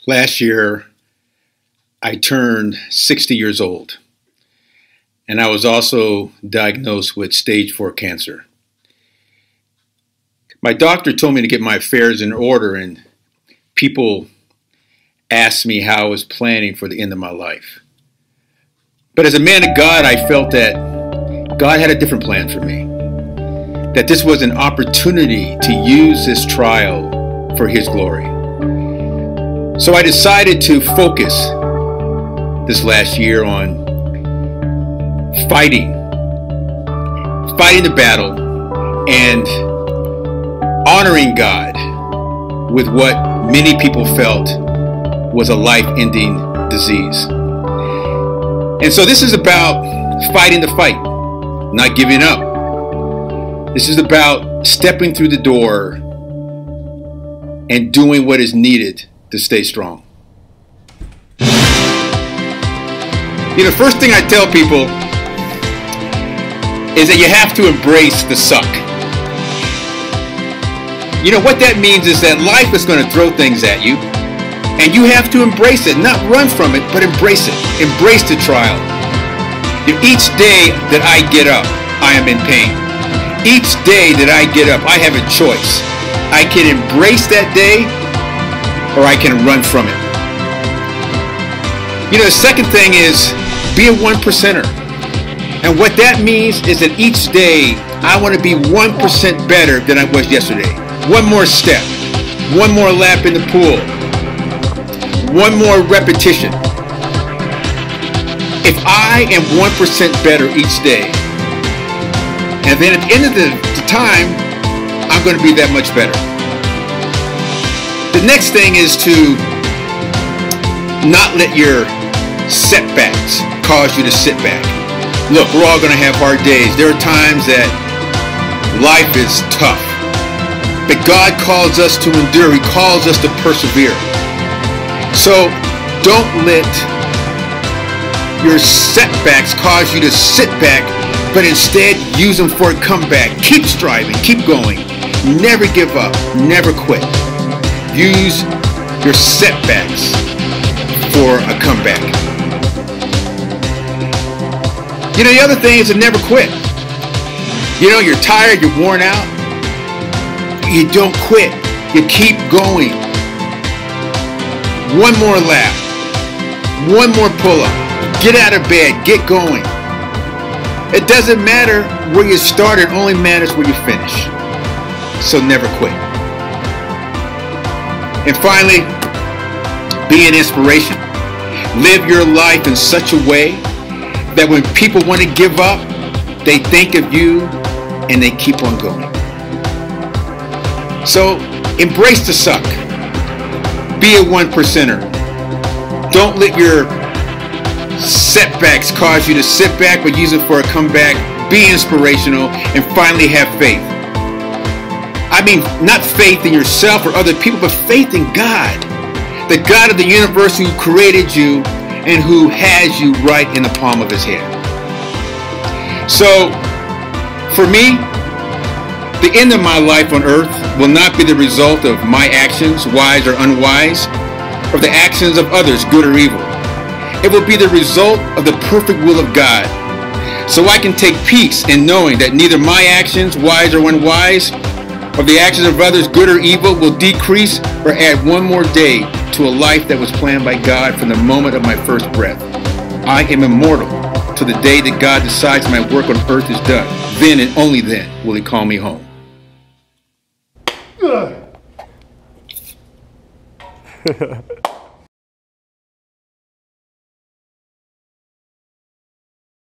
Last year, I turned 60 years old, and I was also diagnosed with stage 4 cancer. My doctor told me to get my affairs in order, and people asked me how I was planning for the end of my life. But as a man of God, I felt that God had a different plan for me, that this was an opportunity to use this trial for His glory. So I decided to focus this last year on fighting the battle and honoring God with what many people felt was a life-ending disease. And so this is about fighting the fight, not giving up. This is about stepping through the door and doing what is needed to stay strong. The first thing I tell people is that you have to embrace the suck. What that means is that life is going to throw things at you, and you have to embrace it, not run from it, but embrace it. Embrace the trial. Each day that I get up, I am in pain. Each day that I get up, I have a choice. I can embrace that day, or I can run from it. The second thing is be a 1%er. And what that means is that each day I want to be 1% better than I was yesterday. One more step, one more lap in the pool, one more repetition. If I am 1% better each day, and then at the end of the time, I'm going to be that much better. The next thing is to not let your setbacks cause you to sit back. Look, we're all going to have hard days. There are times that life is tough. But God calls us to endure. He calls us to persevere. So don't let your setbacks cause you to sit back, but instead use them for a comeback. Keep striving. Keep going. Never give up. Never quit. Use your setbacks for a comeback. The other thing is to never quit. You're tired, you're worn out. You don't quit. You keep going. One more lap. One more pull-up. Get out of bed. Get going. It doesn't matter where you start. It only matters where you finish. So never quit. And finally, be an inspiration. Live your life in such a way that when people want to give up, they think of you and they keep on going. So embrace the suck. Be a 1%er. Don't let your setbacks cause you to sit back, but use it for a comeback. Be inspirational, and finally have faith. I mean, not faith in yourself or other people, but faith in God. The God of the universe who created you and who has you right in the palm of His hand. So, for me, the end of my life on earth will not be the result of my actions, wise or unwise, or the actions of others, good or evil. It will be the result of the perfect will of God. So I can take peace in knowing that neither my actions, wise or unwise, or the actions of others, good or evil, will decrease or add one more day to a life that was planned by God from the moment of my first breath. I am immortal till the day that God decides my work on earth is done. Then and only then will He call me home.